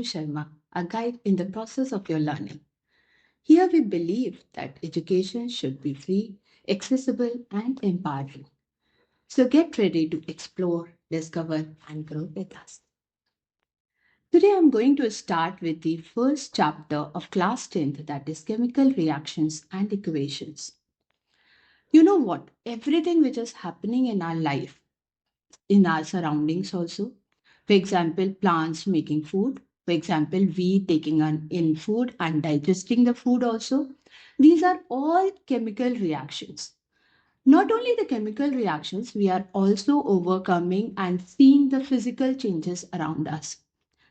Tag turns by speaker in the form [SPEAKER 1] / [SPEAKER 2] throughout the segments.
[SPEAKER 1] Sharma, a guide in the process of your learning. Here we believe that education should be free, accessible, and empowering. So get ready to explore, discover, and grow with us. Today I'm going to start with the first chapter of class 10th, that is chemical reactions and equations. You know what? Everything which is happening in our life, in our surroundings also. For example, plants making food. For example, we taking in food and digesting the food also. These are all chemical reactions. Not only the chemical reactions, we are also overcoming and seeing the physical changes around us.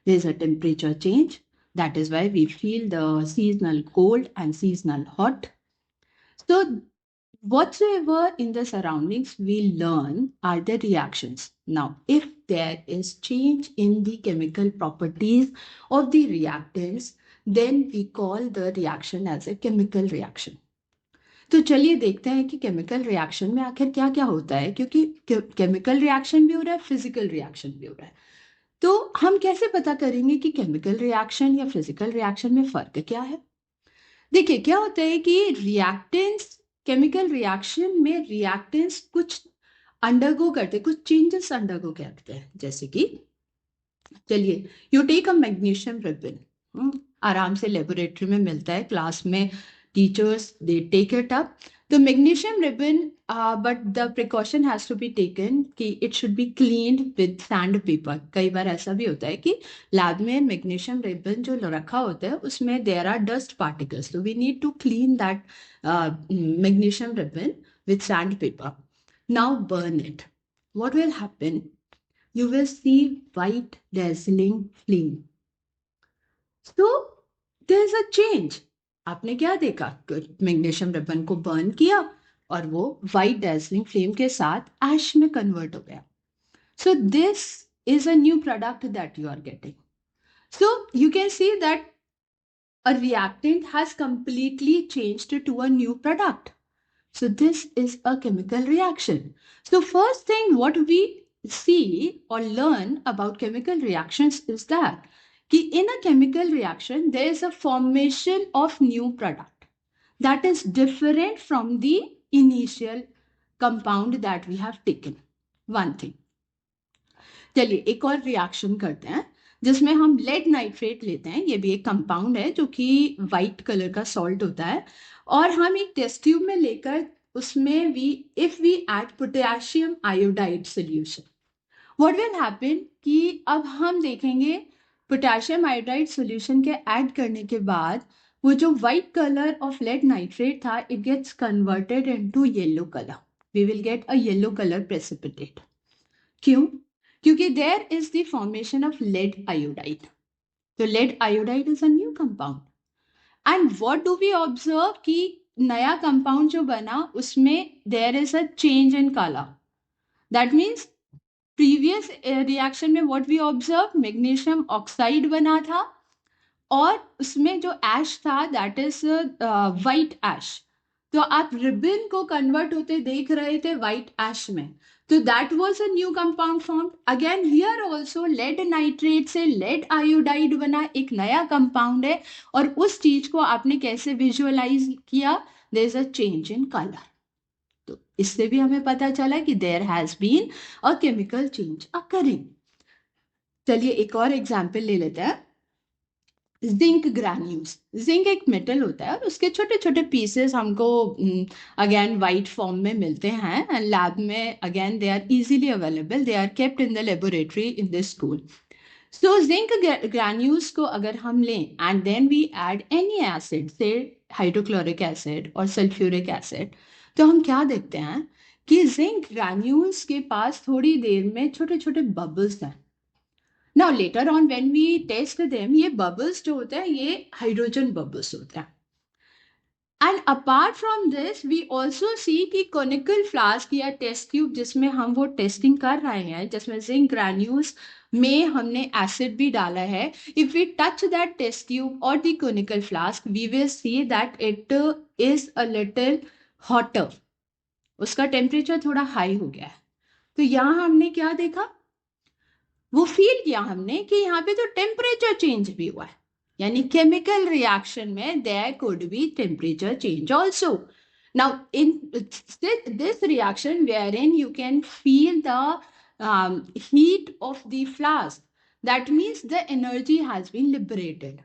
[SPEAKER 1] There's a temperature change. That is why we feel the seasonal cold and seasonal hot. So whatsoever in the surroundings we learn are the reactions. Now, if there is change in the chemical properties of the reactants, then we call the reaction as a chemical reaction. तो चलिए देखते हैं कि chemical reaction में आखिर क्या क्या होता है, क्योंकि केमिकल रिएक्शन भी हो रहा है, फिजिकल रिएक्शन भी हो रहा है. तो हम कैसे पता करेंगे कि केमिकल रिएक्शन या फिजिकल रिएक्शन में फर्क क्या है? देखिए क्या होता है कि रिएक्टेंट्स, केमिकल रिएक्शन में रिएक्टेंट्स कुछ अंडरगो करते, कुछ चेंजेस अंडरगो करते हैं. जैसे कि चलिए you take a magnesium ribbon, आराम से लेबोरेटरी में मिलता है, क्लास में teachers they take it up. The magnesium ribbon, but the precaution has to be taken कि it should be cleaned with sandpaper. कई बार ऐसा भी होता है कि लैब में मैग्नीशियम रिबन जो रखा होता है उसमें there are dust particles. So we need to clean that magnesium ribbon with sandpaper. Now burn it. What will happen? You will see white dazzling flame. So there's a change. आपने क्या देखा? Magnesium ribbon को burn किया और वो white dazzling flame के साथ ऐश में कन्वर्ट हो गया. So this is a new product that you are getting. So you can see that a reactant has completely changed to a new product. So this is a chemical reaction. So first thing what we see or learn about chemical reactions is that in a chemical reaction there is a formation of new product that is different from the initial compound that we have taken. One thing. चलिए एक और reaction करते हैं जिसमें हम lead nitrate लेते हैं. ये भी एक कंपाउंड है जो कि वाइट कलर का सॉल्ट होता है, और हम एक टेस्ट ट्यूब में लेकर उसमें if we add potassium iodide solution, what will happen कि अब हम देखेंगे पोटेशियम आयोडाइड सोल्यूशन के ऐड करने के बाद वो जो white colour of lead nitrate था it gets converted into yellow colour. We will get a yellow colour precipitate. क्यों? क्योंकि there is the formation of lead iodide. तो lead iodide is a new compound. And what do we observe कि नया compound जो बना उसमें there is a change in colour. That means previous reaction में what we observe, magnesium oxide बना था और उसमें जो ऐश था दैट इज वाइट ऐश. तो आप रिबन को कन्वर्ट होते देख रहे थे वाइट ऐश में. तो that was a new compound form. Again here also lead nitrate से लेड आयोडाइड बना, एक नया कंपाउंड है. और उस चीज को आपने कैसे विजुअलाइज किया? There is a change in colour. तो इससे भी हमें पता चला कि there has been a chemical change occurring. चलिए एक और एग्जाम्पल ले लेते हैं. Zinc granules. जिंक एक मेटल होता है और उसके छोटे छोटे पीसेस हमको अगेन वाइट फॉर्म में मिलते हैं एंड लैब में again they are easily available. They are kept in the laboratory in the school. So zinc granules को अगर हम लें and then we add any acid, say hydrochloric acid और sulphuric acid, तो हम क्या देखते हैं कि जिंक ग्रैन्यूल्स के पास थोड़ी देर में छोटे छोटे बबल्स हैं. Now later on when we test them, ये bubbles जो होते हैं ये हाइड्रोजन bubbles होते हैं. And apart from this we also see कि conical flask या टेस्ट ट्यूब जिसमें हम वो टेस्टिंग कर रहे हैं, जिसमें जिंक ग्रैन्यूल्स में हमने एसिड भी डाला है, if we touch that test tube or the conical flask we will see that it is a little hotter. उसका टेम्परेचर थोड़ा हाई हो गया है. तो यहाँ हमने क्या देखा? वो फील किया हमने कि यहाँ पे तो टेम्परेचर चेंज भी हुआ है, यानी केमिकल रिएक्शन में there could be temperature change also. Now, in this reaction, wherein you can feel the heat of the flask, that means the energy has been liberated.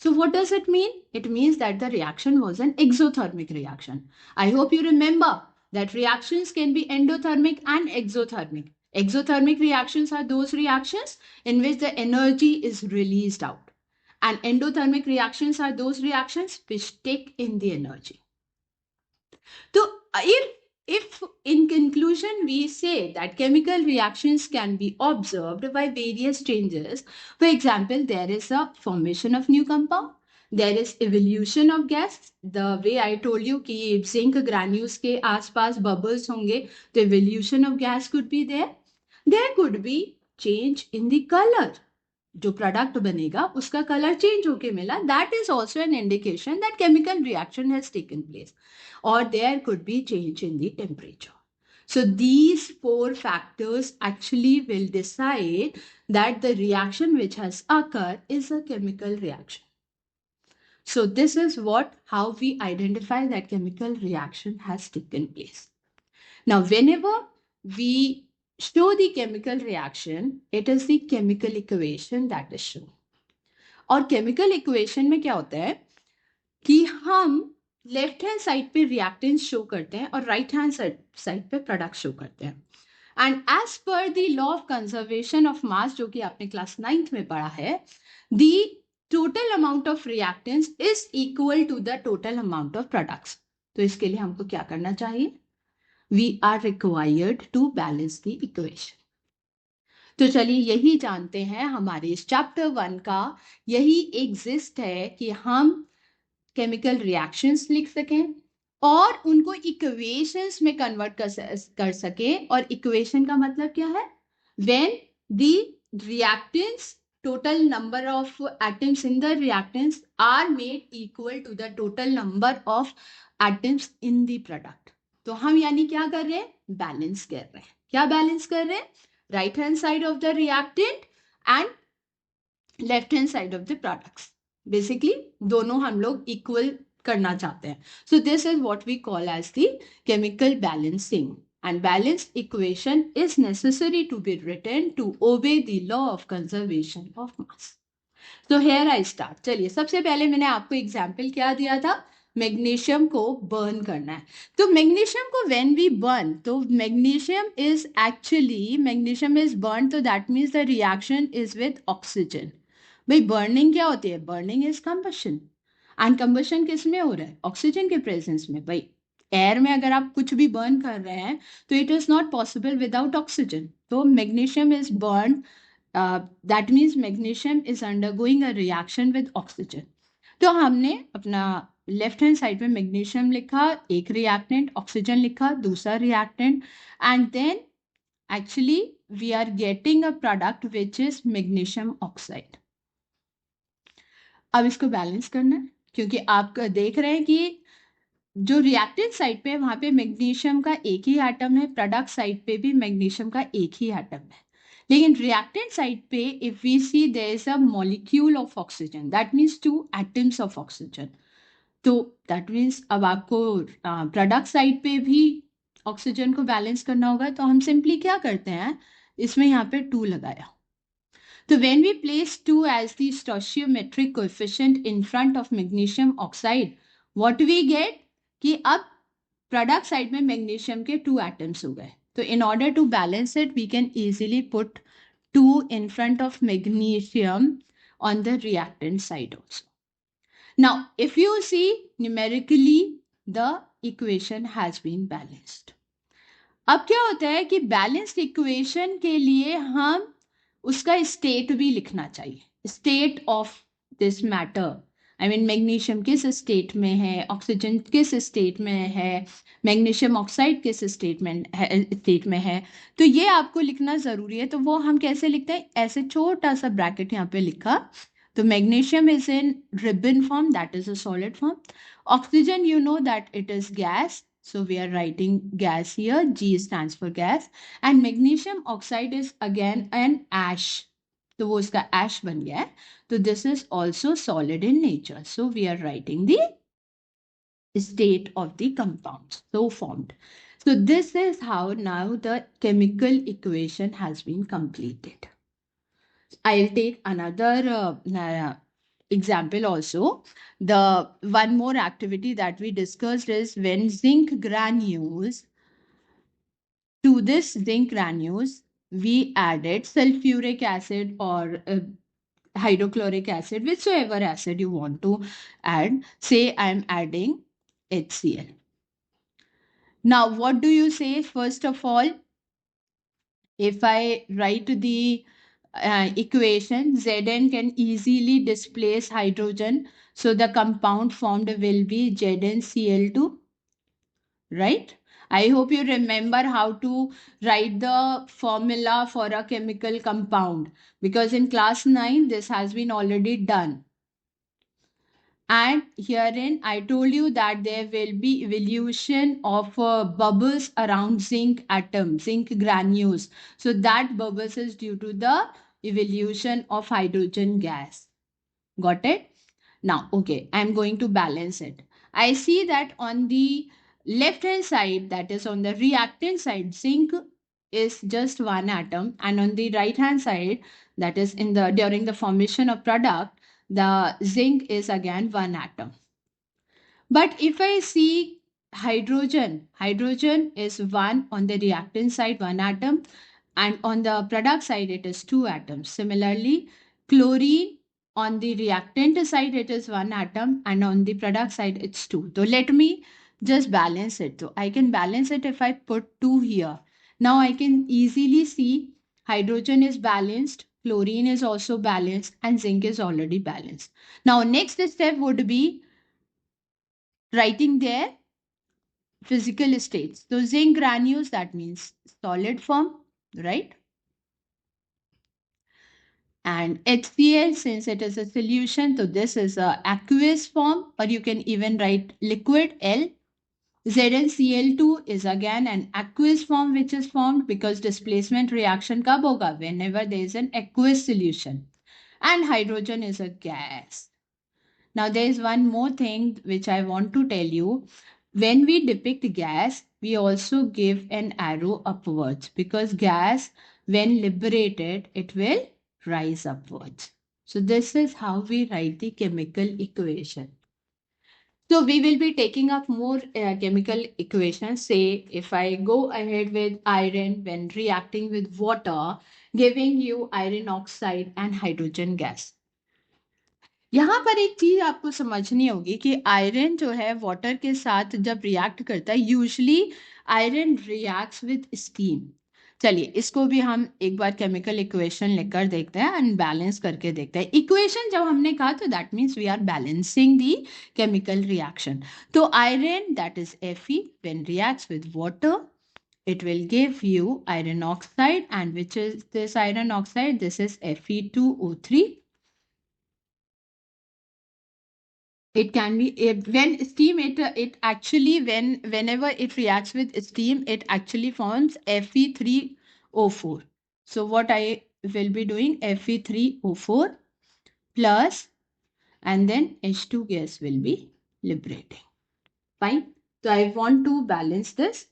[SPEAKER 1] So, what does it mean? It means that the reaction was an exothermic reaction. I hope you remember that reactions can be endothermic and exothermic. Exothermic reactions are those reactions in which the energy is released out, and endothermic reactions are those reactions which take in the energy. So, if in conclusion we say that chemical reactions can be observed by various changes, for example, there is a formation of new compound, there is evolution of gas. The way I told you कि zinc granules के आसपास bubbles होंगे, the evolution of gas could be there. There could be change in the color. जो product बनेगा उसका colour change होके मिला, that is also an indication that chemical reaction has taken place. और there could be change in the temperature. So these four factors actually will decide that the reaction which has occurred is a chemical reaction. So this is how we identify that chemical reaction has taken place. Now, whenever we show the chemical reaction, it is the chemical equation that is shown. और chemical equation में क्या होता है कि हम left hand side पे reactants show करते हैं और राइट हैंड साइड पे प्रोडक्ट शो करते हैं. And as per the law of conservation of mass, जो कि आपने क्लास 9th में पढ़ा है, the total amount of reactants is equal to the total amount of products. तो इसके लिए हमको क्या करना चाहिए? We are required to balance the equation. तो चलिए यही जानते हैं, हमारे इस चैप्टर 1 का यही एग्जिस्ट है कि हम केमिकल रिएक्शंस लिख सकें और उनको इक्वेशंस में कन्वर्ट कर सके. और इक्वेशन का मतलब क्या है? When the reactance, total number of atoms in the reactants are made equal to the total number of atoms in the product. तो हम यानी क्या कर रहे हैं? बैलेंस कर रहे हैं. क्या बैलेंस कर रहे हैं? Right hand side of the reactant and left hand side of the products. Basically दोनों हम लोग इक्वल करना चाहते हैं. So this is what we call as the chemical balancing. And balanced equation is necessary to be written to obey the law of conservation of mass. So here I start. चलिए सबसे पहले मैंने आपको example क्या दिया था? Magnesium को burn करना है. तो मैग्नीशियम को व्हेन वी बर्न, तो मैग्नीशियम इज बर्न, तो that means the reaction is with oxygen. भाई बर्निंग क्या होती है? Burning is combustion. And combustion किस में हो रहा है? ऑक्सीजन के प्रेजेंस में. भाई एयर में अगर आप कुछ भी बर्न कर रहे हैं तो it is not possible without oxygen. तो magnesium is burn, that means magnesium is undergoing a reaction with oxygen. तो हमने अपना लेफ्ट हैंड साइड में मैग्नीशियम लिखा, एक रिएक्टेंट, ऑक्सीजन लिखा, दूसरा reactant, and then actually we are getting a product which is magnesium oxide. अब इसको बैलेंस करना है क्योंकि आप देख रहे हैं कि जो रिएक्टेंट साइड पे वहां पे मैग्नीशियम का एक ही एटम है, प्रोडक्ट साइड पे भी मैग्नीशियम का एक ही एटम है. लेकिन रिएक्टेंट साइड पे if we see there is a molecule of oxygen, that means 2 atoms of oxygen. तो दैट मीन्स अब आपको प्रोडक्ट साइड पे भी ऑक्सीजन को बैलेंस करना होगा. तो हम सिंपली क्या करते हैं, इसमें यहाँ पे 2 लगाया. तो when we place 2 as the stoichiometric coefficient in front of magnesium oxide, what we get कि अब प्रोडक्ट साइड में मैग्नीशियम के 2 एटम्स हो गए. तो in order to balance it we can easily put 2 in front of magnesium on the reactant side also. Now if you see numerically the equation has been balanced. अब क्या होता है कि बैलेंस्ड इक्वेशन के लिए हम उसका स्टेट भी लिखना चाहिए. State of this matter, I mean magnesium किस स्टेट में है, ऑक्सीजन किस स्टेट में है, मैग्नीशियम ऑक्साइड किस स्टेट में है. तो ये आपको लिखना ज़रूरी है. तो वो हम कैसे लिखते हैं? ऐसे छोटा सा ब्रैकेट यहाँ पे लिखा. तो magnesium is in ribbon form, that is a solid form. Oxygen you know that it is gas, So we are writing gas here. G stands for gas. And magnesium oxide is again an ash. तो वो इसका ash बन गया है. So this is also solid in nature. So we are writing the state of the compounds so formed. So this is how now the chemical equation has been completed. I'll take another example also. The one more activity that we discussed is when zinc granules, to this zinc granules, we added sulfuric acid or hydrochloric acid, whichever acid you want to add. Say I'm adding HCl. Now, what do you say? First of all, if I write the equation, Zn can easily displace hydrogen. So the compound formed will be ZnCl2, right? I hope you remember how to write the formula for a chemical compound, because in class 9, this has been already done. And herein, I told you that there will be evolution of bubbles around zinc atom, zinc granules. So that bubbles is due to the evolution of hydrogen gas. Got it? Now, okay, I'm going to balance it. I see that on the left hand side, that is on the reactant side, zinc is just one atom, and on the right hand side, that is in the during the formation of product, the zinc is again one atom. But if I see hydrogen is one on the reactant side, one atom, and on the product side, it is two atoms. Similarly, chlorine on the reactant side, it is one atom, and on the product side, it's two. So let me just balance it. So I can balance it if I put two here. Now I can easily see hydrogen is balanced, chlorine is also balanced, and zinc is already balanced. Now, next step would be writing their physical states. So zinc granules, that means solid form, right? And HCl, since it is a solution, so this is a aqueous form, or you can even write liquid L. ZnCl2 is again an aqueous form which is formed because displacement reaction kab hoga? Whenever there is an aqueous solution. And hydrogen is a gas. Now, there is one more thing which I want to tell you. When we depict gas, we also give an arrow upwards because gas, when liberated, it will rise upwards. So, this is how we write the chemical equation. So, we will be taking up more chemical equations. Say, if I go ahead with iron when reacting with water, giving you iron oxide and hydrogen gas. यहाँ पर एक चीज आपको समझनी होगी कि iron जो है वाटर के साथ जब रिएक्ट करता है, usually iron reacts with steam. चलिए इसको भी हम एक बार केमिकल इक्वेशन लिखकर देखते हैं एंड बैलेंस करके देखते हैं. इक्वेशन जब हमने कहा तो that means we are balancing the chemical reaction. तो iron that is Fe when reacts with water, it will give you iron oxide, and which is this iron oxide? This is Fe2O3. It can be when steam, it actually whenever it reacts with steam, it actually forms Fe3O4. So what I will be doing, Fe3O4 plus, and then H2 gas will be liberating. Fine. So I want to balance this.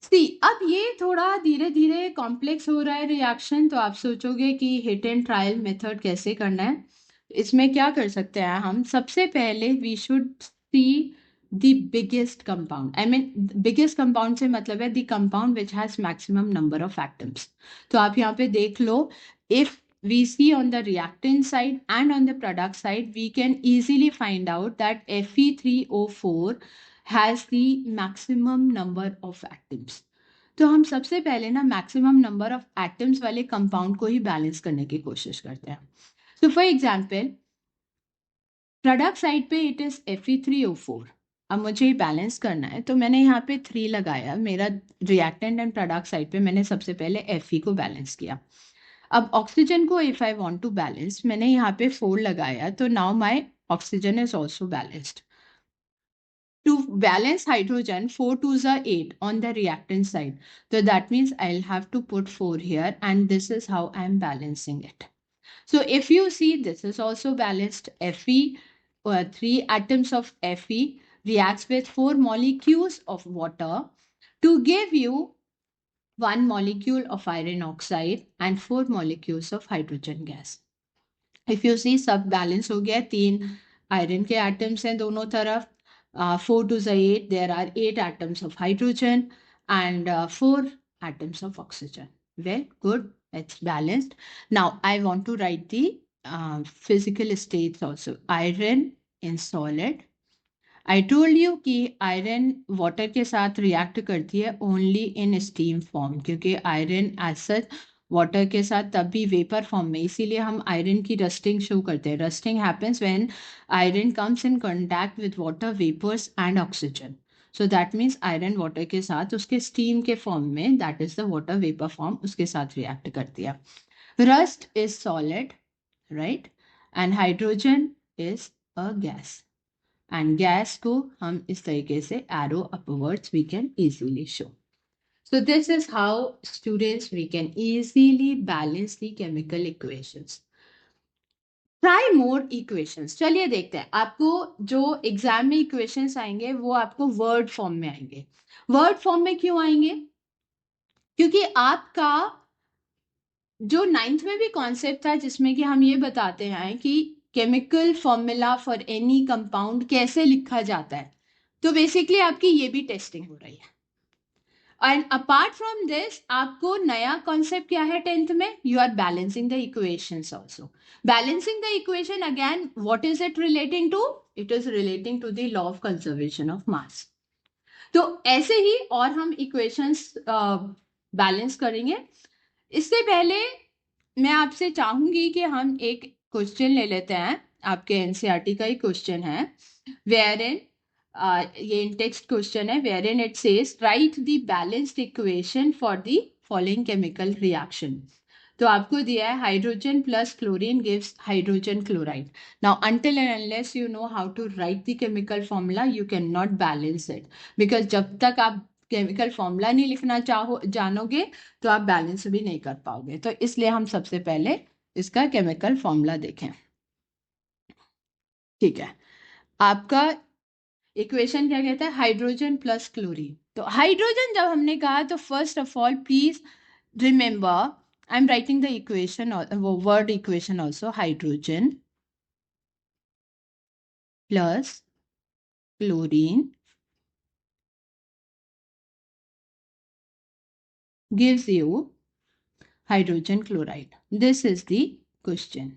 [SPEAKER 1] सी अब ये थोड़ा धीरे धीरे complex हो रहा है reaction, तो आप सोचोगे कि हिट एंड ट्रायल मेथड कैसे करना है. इसमें क्या कर सकते हैं हम? सबसे पहले we should see the biggest compound. I mean biggest compound से मतलब है the compound which has maximum number of atoms. तो आप यहाँ पे देख लो, if we see on the reactant side and on the product side, we can easily find out that Fe3O4 has the maximum number of atoms. तो हम सबसे पहले ना मैक्सिमम नंबर ऑफ एटम्स वाले कंपाउंड को ही बैलेंस करने की कोशिश करते हैं. So for example, product side पे इट इज Fe3O4. अब मुझे बैलेंस करना है तो मैंने यहाँ पे 3 लगाया. मेरा रिएक्टेंट एंड प्रोडक्ट साइड पे मैंने सबसे पहले Fe को बैलेंस किया. अब ऑक्सीजन को if I want to balance, मैंने यहाँ पे 4 लगाया, तो now my oxygen is also balanced. to balance hydrogen, 4 twos are 8 on the reactant side. So that means I'll have to put 4 here, and this is how I'm balancing it. So if you see, this is also balanced. Fe, 3 atoms of Fe reacts with 4 molecules of water to give you 1 molecule of iron oxide and 4 molecules of hydrogen gas. If you see, सब balance हो गया, 3 iron के atoms हैं दोनों तरफ, 4 to the 8, there are 8 atoms of hydrogen and 4 atoms of oxygen. Well, good, it's balanced. Now I want to write the physical states also. Iron in solid. I told you कि iron water के साथ react करती है only in steam form, क्योंकि iron as such water के साथ तब भी वेपर फॉर्म में, इसीलिए हम आयरन की रस्टिंग शो करते हैं. Rusting happens when iron comes in contact with water vapours and oxygen. So that means iron water के साथ उसके स्टीम के फॉर्म में, that is the water vapour form, उसके साथ रिएक्ट करती है. Rust is solid, right, and hydrogen is a gas. And gas को हम इस तरीके से arrow upwards we can easily show. So this is how students we can easily balance the chemical equations. Try more equations. चलिए देखते हैं. आपको जो एग्जाम में इक्वेशंस आएंगे वो आपको वर्ड फॉर्म में आएंगे. वर्ड फॉर्म में क्यों आएंगे? क्योंकि आपका जो 9th में भी कॉन्सेप्ट था जिसमें कि हम ये बताते हैं कि chemical formula for any compound कैसे लिखा जाता है, तो बेसिकली आपकी ये भी टेस्टिंग हो रही है. एंड अपार्ट फ्रॉम दिस आपको नया कॉन्सेप्ट क्या है 10th में? You are balancing the equations also. Balancing the equation again, what is it relating to? It is relating to the law of conservation of mass. तो ऐसे ही और हम equations balance करेंगे. इससे पहले मैं आपसे चाहूंगी कि हम एक क्वेश्चन ले लेते हैं. आपके एनसीईआरटी का ही क्वेश्चन है, वेयर इन ये टेक्स्ट क्वेश्चन है, where in it says write the balanced equation for the following chemical reaction. तो आपको दिया है hydrogen plus chlorine gives hydrogen chloride. Now until and unless you know how to write the chemical formula you can not balance it, because जब तक आप chemical formula नहीं लिखना जानोगे तो आप बैलेंस भी नहीं कर पाओगे. तो इसलिए हम सबसे पहले इसका केमिकल फॉर्मूला देखें. ठीक है, आपका इक्वेशन क्या कहता है? Hydrogen plus chlorine. तो हाइड्रोजन जब हमने कहा तो first of all please remember, I am writing the equation, वो word equation also. Hydrogen plus chlorine gives you hydrogen chloride. This is the question.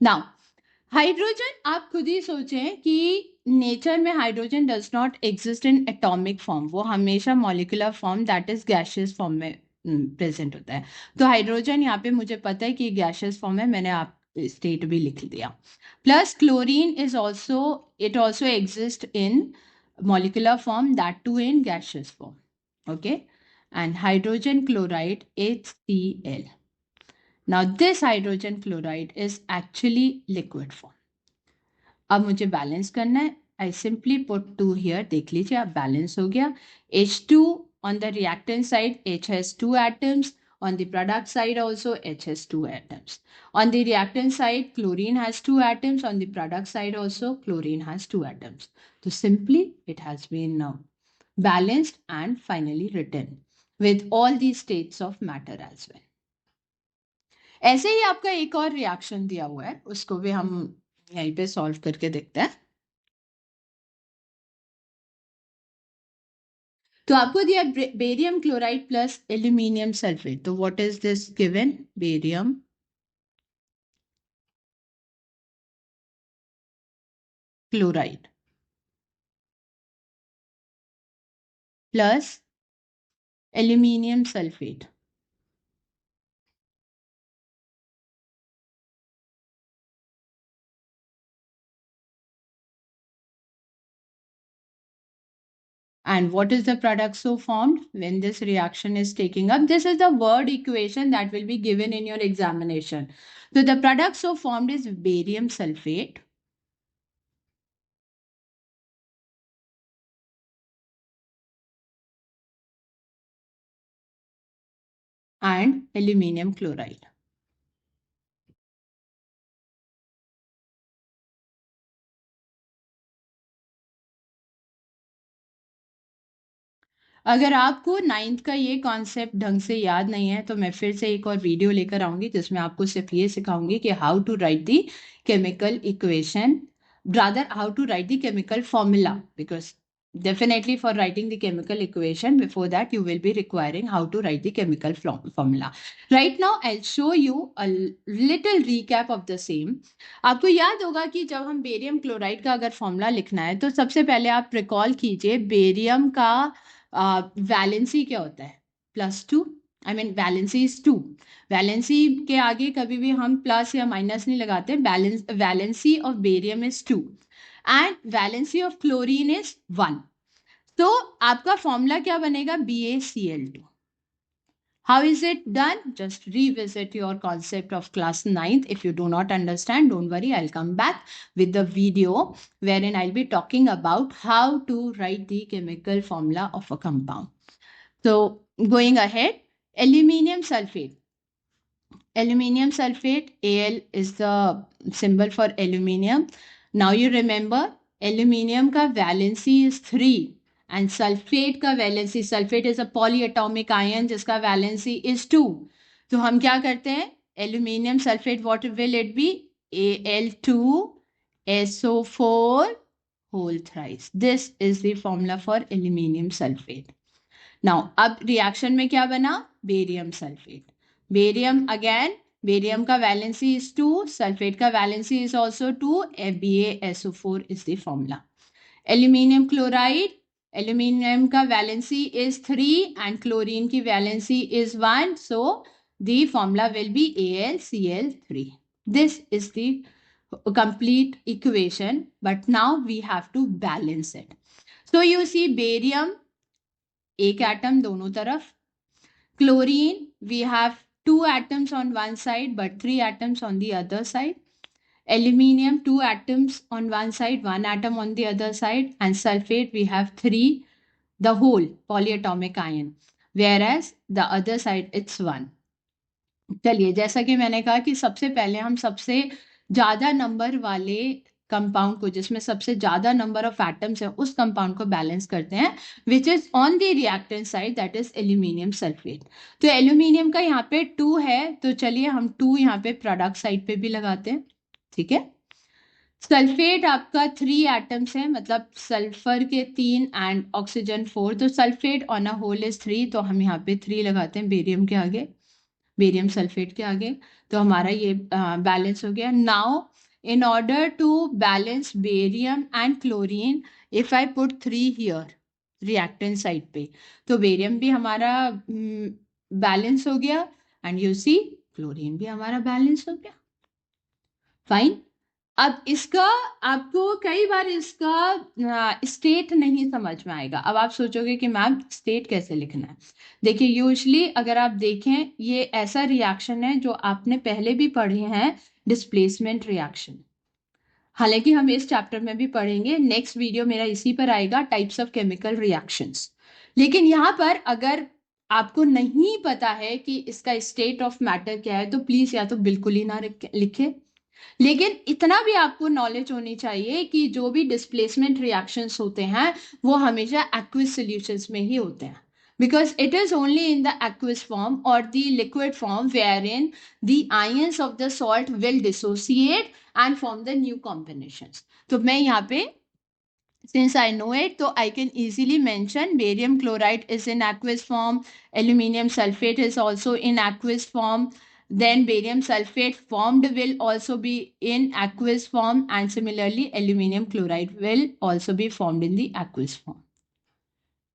[SPEAKER 1] Now, hydrogen आप खुद ही सोचें कि नेचर में hydrogen does not exist in atomic form, वो हमेशा molecular form that is gaseous form में प्रेजेंट होता है. तो हाइड्रोजन यहाँ पे मुझे पता है कि गैशियस फॉर्म है, मैंने आप स्टेट भी लिख दिया. Plus chlorine is also, it also exist in molecular form, that too in gaseous form. Okay, and hydrogen chloride HCl. Now this hydrogen chloride is actually liquid form. अब मुझे balance करना है. I simply put 2 here. देख लीजिए, अब balance हो गया. H2 on the reactant side, H has 2 atoms. On the product side also, H has 2 atoms. On the reactant side, chlorine has 2 atoms. On the product side also, chlorine has 2 atoms. So simply it has been balanced and finally written with all the states of matter as well. ऐसे ही आपका एक और reaction दिया हुआ है, उसको भी हम यहीं पे सॉल्व करके देखते हैं. तो आपको दिया barium chloride plus aluminium sulphate. तो what is this given? Barium chloride plus aluminium sulphate. And what is the product so formed when this reaction is taking up? This is the word equation that will be given in your examination. So the product so formed is barium sulfate and aluminium chloride. अगर आपको ninth का ये concept ढंग से याद नहीं है तो मैं फिर से एक और वीडियो लेकर आऊंगी जिसमें आपको सिर्फ ये सिखाऊंगी कि how to write the chemical equation, rather how to write the chemical formula, because definitely for writing the chemical equation, before that you will be requiring how to write the chemical formula. Right now I'll show you a little recap of the same. आपको याद होगा कि जब हम barium chloride का अगर formula लिखना है तो सबसे पहले आप रिकॉल कीजिए बेरियम का वैलेंसी क्या होता है, +2, I mean valency is 2। Valency के आगे कभी भी हम प्लस या माइनस नहीं लगाते। Valency of barium is 2 and valency of chlorine is 1। तो आपका फॉर्मूला क्या बनेगा, BaCl2। How is it done? Just revisit your concept of class 9th. If you do not understand, don't worry, I'll come back with the video wherein I'll be talking about how to write the chemical formula of a compound. So going ahead, aluminium sulfate. Aluminium sulfate, Al is the symbol for aluminium. Now you remember, aluminium ka valency is 3 and sulfate का valency, sulfate is a polyatomic ion जिसका valency is 2. तो हम क्या करते हैं, aluminium sulfate, what will it be? Al2SO4 whole thrice. This is the formula for aluminium sulfate. Now अब reaction में क्या बना, barium sulfate. Barium again, barium का valency is 2, sulfate का valency is also 2, BaSO4 is the formula. Aluminium chloride, aluminium का valency is 3 and chlorine की valency is 1, so the formula will be AlCl3. This is the complete equation, but now we have to balance it. So you see barium, एक atom दोनों तरफ, chlorine we have 2 atoms on one side but 3 atoms on the other side, aluminium 2 atoms on one side, 1 atom on the other side, and sulfate we have 3, the whole polyatomic ion, whereas the other side it's 1. चलिए, जैसा कि मैंने कहा कि सबसे पहले हम सबसे ज़्यादा नंबर वाले कंपाउंड को, जिसमें सबसे ज़्यादा नंबर ऑफ एटम्स है, उस कंपाउंड को बैलेंस करते हैं which is on the reactant side, that is aluminium sulphate. तो एल्यूमिनियम का यहाँ पे 2 है, तो चलिए हम 2 यहाँ पे प्रोडक्ट साइड पे भी लगाते हैं, ठीक है। सल्फेट आपका 3 एटम्स है, मतलब सल्फर के 3 एंड ऑक्सीजन 4, तो sulphate on a whole is 3, तो हम यहाँ पे 3 लगाते हैं बेरियम के आगे, बेरियम सल्फेट के आगे, तो हमारा ये बैलेंस हो गया। Now in order to balance barium and chlorine, if I put 3 here reactant side पे, तो barium भी हमारा बैलेंस हो गया and you see chlorine भी हमारा बैलेंस हो गया, फाइन। अब इसका आपको कई बार इसका स्टेट नहीं समझ में आएगा। अब आप सोचोगे कि मैम स्टेट कैसे लिखना है। देखिए, यूजली अगर आप देखें, ये ऐसा रिएक्शन है जो आपने पहले भी पढ़े हैं, डिस्प्लेसमेंट रिएक्शन। हालांकि हम इस चैप्टर में भी पढ़ेंगे, नेक्स्ट वीडियो मेरा इसी पर आएगा, टाइप्स ऑफ केमिकल रिएक्शंस। लेकिन यहाँ पर अगर आपको नहीं पता है कि इसका स्टेट ऑफ मैटर क्या है तो प्लीज या तो बिल्कुल ही ना लिखे, लेकिन इतना भी आपको नॉलेज होनी चाहिए कि जो भी डिस्प्लेसमेंट रिएक्शंस होते हैं वो हमेशा एक्विस सॉल्यूशंस में ही होते हैं, because it is only in the aqueous form or the liquid form wherein the ions of the salt will dissociate and form the new combinations. तो मैं यहाँ पे, since I know it, so I can easily mention barium chloride is in aqueous form, aluminium sulfate is also in aqueous form, then barium sulfate formed will also be in aqueous form, and similarly aluminium chloride will also be formed in the aqueous form.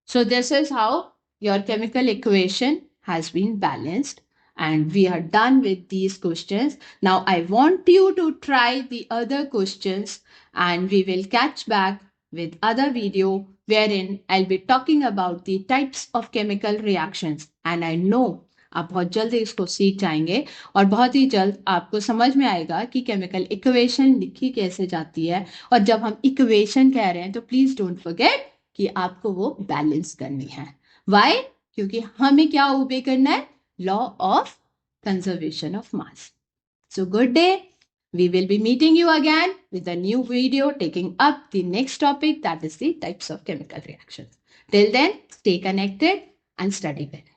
[SPEAKER 1] So this is how your chemical equation has been balanced, and we are done with these questions. Now I want you to try the other questions and we will catch back with other video wherein I'll be talking about the types of chemical reactions and I know आप बहुत जल्द इसको सीख जाएंगे और बहुत ही जल्द आपको समझ में आएगा कि केमिकल इक्वेशन लिखी कैसे जाती है और जब हम इक्वेशन कह रहे हैं तो प्लीज डोंट फॉरगेट कि आपको वो बैलेंस करनी है वाई क्योंकि हमें क्या ओबे करना है law of conservation of mass so good day we will be meeting you again with a new video taking up the next topic that is the types of chemical reactions till then stay connected and study well